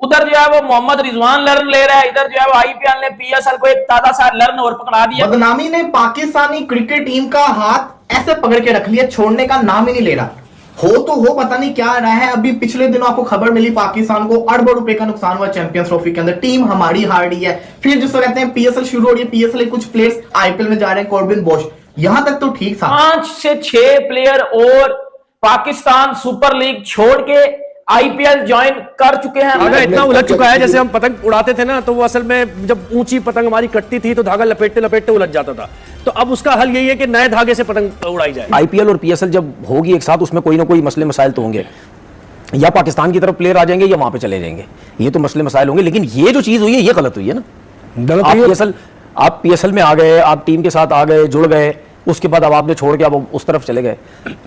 उधर जो है वो मोहम्मद रिजवान लर्न ले रहा है, इधर जो है वो आईपीएल ने पीएसएल को एक ताजा सा लर्न और पकड़ा दिया। बदनामी ने पाकिस्तानी क्रिकेट टीम का हाथ ऐसे पकड़ के रख लिया, छोड़ने का नाम ही नहीं ले रहा। हो तो हो, पता नहीं क्या रहा है। अभी पिछले दिनों आपको खबर मिली पाकिस्तान को अरबों रुपए का नुकसान हुआ चैंपियंस ट्रॉफी के अंदर, टीम हमारी हार रही है। फिर जिसको कहते हैं पीएसएल शुरू हो रही है, पीएसएल के कुछ प्लेयर्स आईपीएल में जा रहे हैं, कॉर्बिन बोश, यहां तक तो ठीक था। 5 से 6 प्लेयर और पाकिस्तान सुपर लीग छोड़ के आईपीएल ज्वाइन कर चुके हैं। धागा इतना उलझ चुका है, जैसे हम पतंग उड़ाते थे ना, तो वो असल में जब ऊंची पतंग हमारी कटती थी तो धागा लपेटते लपेटते उलझ जाता था। तो अब उसका हल यही है कि नए धागे से पतंग उड़ाई जाए। आईपीएल और पीएसएल जब होगी एक साथ, उसमें कोई ना कोई मसले मसाइल तो होंगे, या पाकिस्तान की तरफ प्लेयर आ जाएंगे या वहां पे चले जाएंगे, ये तो मसले मसाइल होंगे। लेकिन ये जो चीज हुई है ये गलत हुई है ना। आप पीएसएल में आ गए, आप टीम के साथ आ गए, जुड़ गए, उसके बाद अब आपने छोड़ के अब उस तरफ चले गए,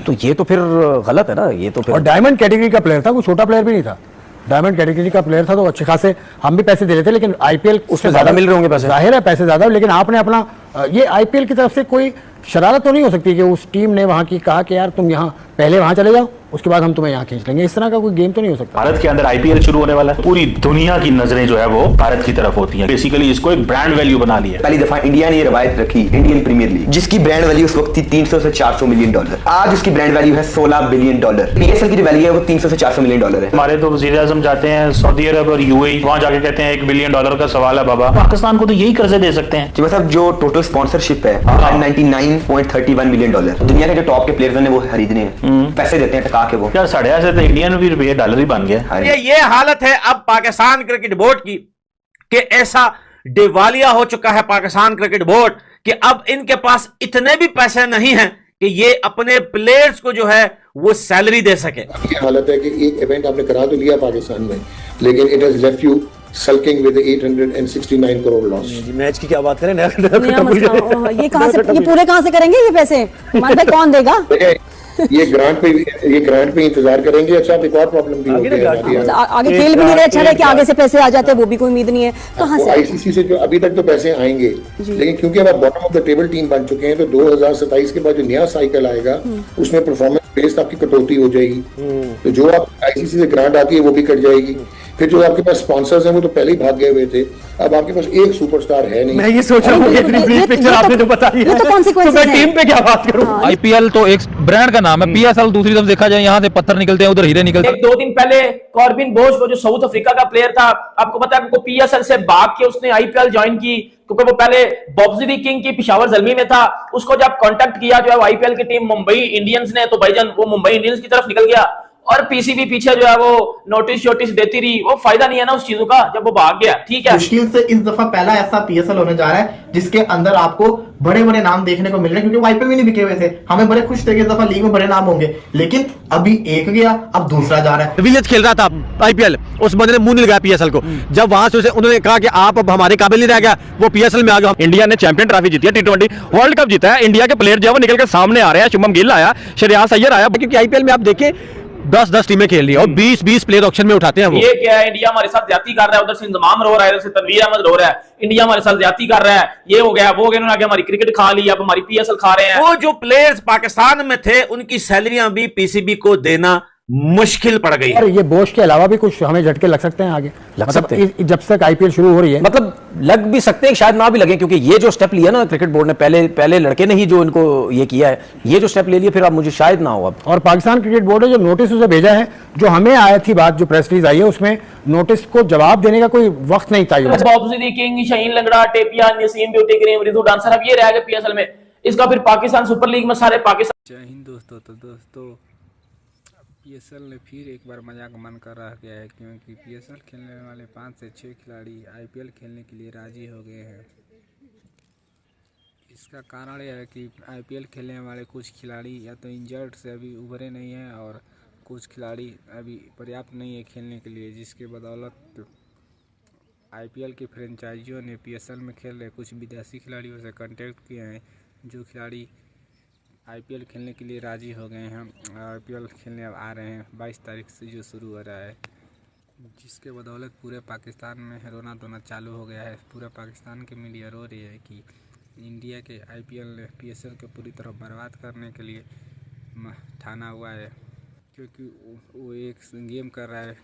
तो ये तो फिर गलत है ना। ये तो फिर, और डायमंड कैटेगरी का प्लेयर था, कोई छोटा प्लेयर भी नहीं था, डायमंड कैटेगरी का प्लेयर था, तो अच्छे खासे हम भी पैसे दे रहे थे। लेकिन आईपीएल उसमें ज्यादा मिल रहे होंगे पैसे, जाहिर है पैसे ज्यादा। लेकिन आपने अपना ये आईपीएल की तरफ से कोई शरारत तो नहीं हो सकती कि उस टीम ने वहां की कहा कि यार तुम यहाँ पहले वहां चले जाओ, उसके बाद हम तुम्हें यहाँ खींच लेंगे, इस तरह का कोई गेम तो नहीं हो सकता। भारत के अंदर आईपीएल शुरू होने वाला है, पूरी दुनिया की नजरें जो है वो भारत की तरफ होती हैं। बेसिकली इसको एक ब्रांड वैल्यू बना लिया। पहली दफा इंडिया ने ये रवायत रखी, इंडियन प्रीमियर लीग, जिसकी ब्रांड वैल्यू उस वक्त थी 300 से 400 मिलियन डॉलर। आज उसकी ब्रांड वैल्यू है 16 बिलियन डॉलर। पीएसएल की जो वैल्यू है वो 300 से 400 मिलियन डॉलर है। हमारे तो वजीर आजम जाते हैं सऊदी अरब और यूएई, वहां जाके कहते हैं $1 बिलियन का सवाल है बाबा। पाकिस्तान को तो यही कर्जे दे सकते हैं। जी मतलब जो टोटल स्पॉन्सरशिप है 99.31 मिलियन डॉलर, दुनिया के जो टॉप के प्लेयर्स ने वो खरीदने हैं, पैसे देते हैं टका के वो। यार साढ़े से तो इंडियन भी रुपये डॉलर ही बन गया। ये हालत है अब पाकिस्तान क्रिकेट बोर्ड की कि ऐसा दिवालिया हो चुका है पाकिस्तान क्रिकेट बोर्ड कि अब इनके पास इतने भी पैसे नहीं हैं कि ये अपने प्लेयर्स को जो है वो सैलरी दे सके। ये हालत है कि एक इवेंट आपने करा तो लिया पाकिस्तान में, लेकिन it has left you sulking with 869 crore loss. Match की क्या बात करें, ये कहां से, ये पूरे कहां से करेंगे ये पैसे, हमारे कौन देगा? ये ग्रांट पे इंतजार करेंगे। अच्छा एक और प्रॉब्लम भी होगी, आगे खेल भी नहीं रहे, अच्छा है कि आगे से पैसे आ जाते हैं, वो भी कोई उम्मीद नहीं है। कहां से आईसीसी से जो अभी तक तो पैसे आएंगे, लेकिन क्योंकि अब आप bottom of the table team बन चुके हैं, तो 2027 के बाद जो नया साइकिल आएगा उसमें परफॉर्मेंस बेस्ड आपकी कटौती हो जाएगी। तो जो आप आईसीसी से ग्रांट आती है वो भी कट जाएगी। फिर जो आपके पास स्पॉन्सर्स हैं वो तो पहले ही भाग गए हुए थे, अब आपके पास एक सुपरस्टार है नहीं। मैं ये सोच रहा हूँ, ये पिक्चर आपने जो बताई है, तो मैं टीम पे क्या बात करूँ। आईपीएल तो एक ब्रांड का नाम है, पीएसएल दूसरी तरफ देखा जाए यहाँ से पत्थर निकलते हैं, उधर हीरे निकलते हैं। 2 दिन पहले कॉर्बिन बोश वो जो साउथ अफ्रीका का प्लेयर था, आपको पता है, आपको पीएसएल से भाग के उसने आईपीएल ज्वाइन की, क्योंकि वो पहले बॉब्सरी किंग की पिशावर जलमी में था। उसको जब कांटेक्ट किया जो है आईपीएल की टीम मुंबई इंडियंस ने, तो भाईजान वो मुंबई इंडियंस की तरफ निकल गया और पीसीबी पीछे जो है वो नोटिस देती रही। वो फायदा नहीं है ना उस चीजों का जब वो भाग गया। ठीक है, मुश्किल से इस दफा पहला ऐसा पीएसएल होने जा रहा है जिसके अंदर आपको बड़े बड़े नाम देखने को मिल रहे हैं, क्योंकि आईपीएल में नहीं बिके हुए थे। हमें बड़े खुश थे कि इस दफा लीग में बड़े नाम होंगे, लेकिन अभी एक गया, अब दूसरा जा रहा है। विलेज खेल रहा था आईपीएल, उस बंदे ने मुंह नहीं लगाया पीएसएल को। जब वहां से उन्होंने कहा कि आप अब हमारे काबिल नहीं रह गया, वो पीएसएल में आ गया। इंडिया ने चैंपियन ट्रॉफी जीती है, T20 वर्ल्ड कप जीता है, इंडिया के प्लेयर जो है वो निकल कर सामने आ रहे हैं। शुभम गिल आया, श्रेयस अय्यर आया, क्योंकि आईपीएल में आप देखिए 10-10 टीमें खेल रही है और 20-20 प्लेयर ऑक्शन में उठाते हैं। वो ये क्या है, इंडिया हमारे साथ ज्यादती कर रहा है, उधर से इंतजाम रो रहा है, इधर से तनवीर अहमद रो रहा है, इंडिया हमारे साथ ज्यादती कर रहा है, ये हो गया वो हो गया, उन्होंने हमारी क्रिकेट खा ली, अब हमारी पीएसएल खा रहे हैं। वो जो प्लेयर्स पाकिस्तान में थे उनकी सैलरियां भी पीसीबी को देना मुश्किल पड़ गई। और ये बोश के अलावा भी कुछ हमें झटके लग सकते हैं आगे, लग सकते हैं। जब तक आईपीएल शुरू हो रही है, मतलब लग भी सकते हैं, शायद ना भी लगे, क्योंकि ये जो स्टेप लिया ना क्रिकेट बोर्ड ने, पहले लड़के ने ही जो इनको ये किया है, ये जो स्टेप ले लिया, फिर अब मुझे शायद ना हो। अब और पाकिस्तान क्रिकेट बोर्ड ने जो नोटिस उसे भेजा है, जो हमें आया थी बात, जो प्रेस रिलीज आई है, उसमें नोटिस को जवाब देने का कोई वक्त नहीं था। बॉब्सरी किंग, शाहीन लंगड़ा, टेपिया, Naseem beauty cream, Riju dancer, अब ये रह गए पीएसएल में। इसका फिर पाकिस्तान सुपर लीग में सारे पाकिस्तान। जय हिंद दोस्तों। तो दोस्तों पीएसएल ने फिर एक बार मजाक मन कर रह गया है, क्योंकि पीएसएल खेलने वाले 5 से 6 खिलाड़ी आईपीएल खेलने के लिए राजी हो गए हैं। इसका कारण यह है कि आईपीएल खेलने वाले कुछ खिलाड़ी या तो इंजर्ड से अभी उभरे नहीं हैं, और कुछ खिलाड़ी अभी पर्याप्त नहीं है खेलने के लिए, जिसके बदौलत आईपीएल की फ्रेंचाइजियों ने पीएसएल में खेल रहे कुछ विदेशी खिलाड़ियों से कांटेक्ट किए हैं, जो खिलाड़ी आईपीएल खेलने के लिए राजी हो गए हैं। आईपीएल खेलने अब आ रहे हैं 22 तारीख से जो शुरू हो रहा है, जिसके बदौलत पूरे पाकिस्तान में रोना धोना चालू हो गया है। पूरा पाकिस्तान की मीडिया रो रही है कि इंडिया के आईपीएल ने पीएसएल को पूरी तरह बर्बाद करने के लिए ठाना हुआ है, क्योंकि वो एक गेम कर रहा है।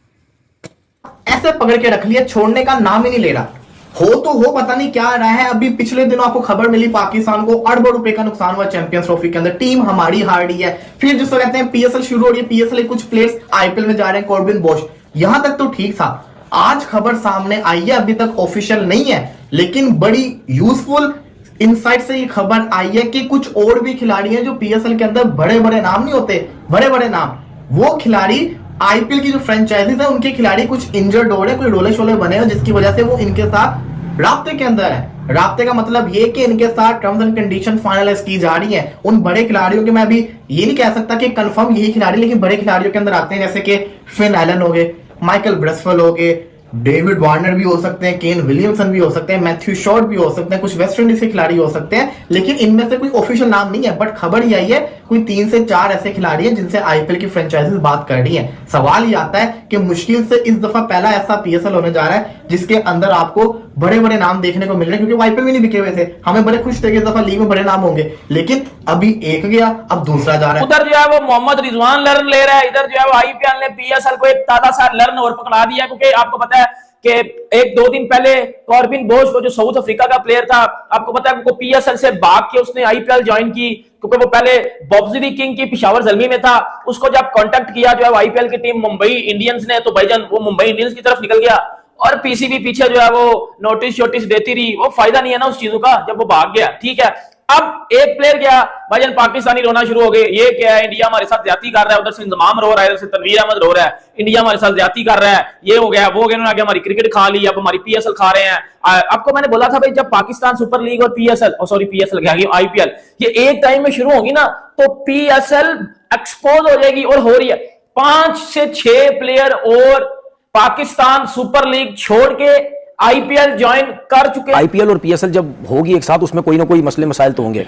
ऐसे पकड़ के रख लिया, छोड़ने का नाम ही नहीं ले रहा। हो तो हो, पता नहीं क्या रहा है। अभी पिछले दिनों आपको खबर मिली पाकिस्तान को अरबों रुपए का नुकसान हुआ चैंपियंस ट्रॉफी के अंदर, टीम हमारी हार रही है। फिर जिसको कहते हैं पीएसएल शुरू हो रही है, पीएसएल कुछ प्लेयर्स आईपीएल में जा रहे हैं, कॉर्बिन बोश, यहां तक तो ठीक था। आज खबर सामने आई है, अभी तक ऑफिशियल नहीं है लेकिन बड़ी यूजफुल इनसाइट से ये खबर आई है कि कुछ और भी खिलाड़ी हैं जो पीएसएल के अंदर बड़े बड़े नाम नहीं होते, बड़े बड़े नाम, वो खिलाड़ी आईपीएल की जो फ्रेंचाइजीज है उनके खिलाड़ी कुछ इंजर्ड हो रहे हैं, कोई रोले शोले बने हैं, जिसकी वजह से वो इनके साथ राब्ते के अंदर है। राब्ते का मतलब ये कि इनके साथ टर्म्स एंड कंडीशन फाइनलाइज की जा रही है। उन बड़े खिलाड़ियों के, मैं अभी ये नहीं कह सकता कि कंफर्म यही खिलाड़ी, लेकिन बड़े खिलाड़ियों के अंदर आते हैं जैसे कि फिन एलन हो गए, माइकल ब्रेसवेल हो गए, डेविड वार्नर भी हो सकते हैं, केन विलियमसन भी हो सकते हैं, मैथ्यू शॉर्ट भी हो सकते हैं, कुछ वेस्ट इंडीज के खिलाड़ी हो सकते हैं, लेकिन इनमें से कोई ऑफिशियल नाम नहीं है। बट खबर ये आई है कोई 3 से 4 ऐसे खिलाड़ी हैं जिनसे आईपीएल की फ्रेंचाइजीज बात कर रही हैं। सवाल ये आता है कि मुश्किल से इस दफा पहला ऐसा पीएसएल होने जा रहा है जिसके अंदर आपको बड़े बड़े नाम देखने को मिल रहे हैं, क्योंकि आईपीएल में नहीं बिके हुए थे। हमें बड़े खुश थे कि इस दफा लीग में बड़े नाम होंगे, लेकिन अभी एक गया, अब दूसरा जा रहा है। उधर जो है वो मोहम्मद रिजवान लर्न ले रहा है, इधर जो है वो आईपीएल ने पीएसएल को एक ताजा सा लर्न और पकड़ा दिया, क्योंकि आपको पता है कि 1-2 दिन पहले कॉर्बिन बोश, वो जो साउथ अफ्रीका का प्लेयर था, आपको पता है, उनको पीएसएल से भाग के उसने आईपीएल ज्वाइन की, क्योंकि वो पहले बॉब्सरी किंग की पेशावर ज़ल्मी में था। उसको जब कांटेक्ट किया जो है आईपीएल की टीम मुंबई इंडियंस ने, तो भाईजान वो मुंबई इंडियंस की तरफ निकल गया और पीसीबी पीछे जो है वो नोटिस देती रही। वो फायदा नहीं है ना उस चीजों का जब वो भाग गया, ठीक है। अब एक प्लेयर गया, भाईजान पाकिस्तानी रोना शुरू हो गए, ये क्या है, इंडिया हमारे साथ ज्यादती कर रहा है, उधर से इंतजाम रो रहा है, इधर से तनवीर अहमद रो रहा है, इंडिया हमारे साथ ज्यादती कर रहा है, ये हो गया वो हो गया, उन्होंने आगे हमारी क्रिकेट खा ली, अब हमारी पीएसएल खा रहे हैं। आपको मैंने बोला था भाई, जब पाकिस्तान सुपर लीग और पीएसएल आईपीएल ये एक टाइम में शुरू होगी ना, तो पीएसएल एक्सपोज हो जाएगी, और हो रही है। 5 से 6 प्लेयर और पाकिस्तान सुपर लीग छोड़ के आईपीएल ज्वाइन कर चुके हैं। आईपीएल और पीएसएल जब होगी एक साथ, उसमें कोई ना कोई मसले मसाइल तो होंगे,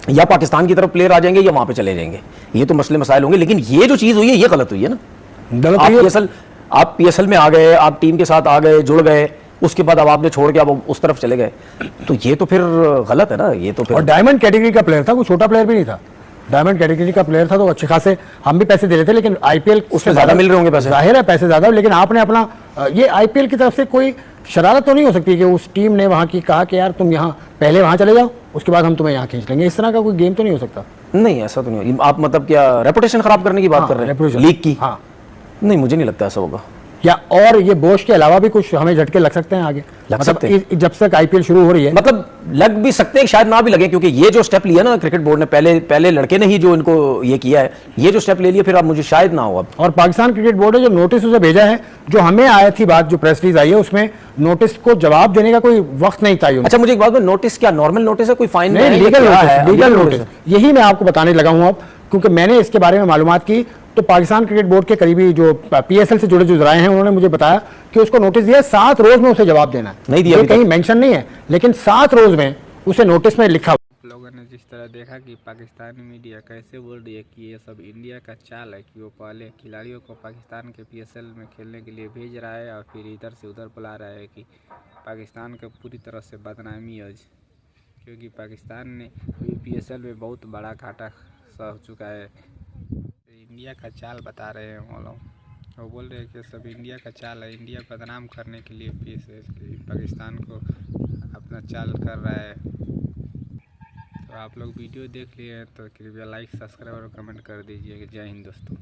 या पाकिस्तान की तरफ प्लेयर आ जाएंगे या वहां पे चले जाएंगे, ये तो मसले मसाइल होंगे। लेकिन ये जो चीज हुई है ये गलत हुई है ना। आप पीएसएल में आ गए, आप टीम के साथ आ गए, जुड़ गए, उसके बाद अब आपने छोड़ के अब उस तरफ चले गए, तो ये तो फिर गलत है ना। ये तो फिर, और डायमंड कैटेगरी का प्लेयर था, कोई छोटा प्लेयर भी नहीं था, डायमंड कैटेगरी का प्लेयर था, तो अच्छे खासे हम भी पैसे दे रहे थे, लेकिन आईपीएल उसमें ज्यादा मिल रहे होंगे पैसे, जाहिर है पैसे ज्यादा। लेकिन आपने अपना ये आईपीएल की तरफ से कोई शरारत तो नहीं हो सकती कि उस टीम ने वहां की कहा कि यार तुम यहाँ पहले वहां चले जाओ, उसके बाद हम तुम्हें यहाँ खींच लेंगे, इस तरह का कोई गेम तो नहीं हो सकता। नहीं, ऐसा तो नहीं। आप मतलब क्या रेपुटेशन खराब करने की बात कर रहे हैं लीग की? हाँ, नहीं, मुझे नहीं लगता ऐसा होगा। या और ये बोश के अलावा भी कुछ हमें झटके लग सकते हैं आगे, लग सकते हैं जब तक आईपीएल शुरू हो रही है, मतलब लग भी सकते हैं, शायद ना भी लगे, क्योंकि ये जो स्टेप लिया ना क्रिकेट बोर्ड ने, पहले लड़के ने ही जो इनको ये किया है, ये जो स्टेप ले लिया, फिर अब मुझे शायद ना हो। अब और पाकिस्तान क्रिकेट बोर्ड ने जो नोटिस उसे भेजा है, जो हमें आया थी बात, जो प्रेस रिलीज आई है, उसमें नोटिस को जवाब देने का कोई वक्त नहीं था। अच्छा, मुझे एक बात, नोटिस क्या नॉर्मल नोटिस है, कोई फाइन नहीं, लीगल नोटिस, यही मैं आपको बताने लगा हूं अब, क्योंकि मैंने इसके बारे में मालूमात की, तो पाकिस्तान क्रिकेट बोर्ड के करीबी जो पीएसएल से जुड़े जो जराए हैं, उन्होंने मुझे बताया कि उसको नोटिस दिया, 7 रोज में उसे जवाब देना है। नहीं दिया, कहीं मेंशन नहीं है, लेकिन 7 रोज में उसे नोटिस में लिखा। लोगों ने जिस तरह देखा कि पाकिस्तानी मीडिया कैसे बोल रही है कि ये सब इंडिया का चाल है, कि वो पहले खिलाड़ियों को पाकिस्तान के पीएसएल में खेलने के लिए भेज रहा है और फिर इधर से उधर बुला रहा है, कि पाकिस्तान का पूरी तरह से बदनामी है, क्योंकि पाकिस्तान ने पीएसएल में बहुत बड़ा घाटा सह चुका है। इंडिया का चाल बता रहे हैं वो लोग, वो बोल रहे हैं कि सब इंडिया का चाल है, इंडिया को बदनाम करने के लिए पीएसएल पाकिस्तान को अपना चाल कर रहा है। तो आप लोग वीडियो देख लिए हैं तो कृपया लाइक, सब्सक्राइब और कमेंट कर दीजिए। जय हिंद दोस्तों।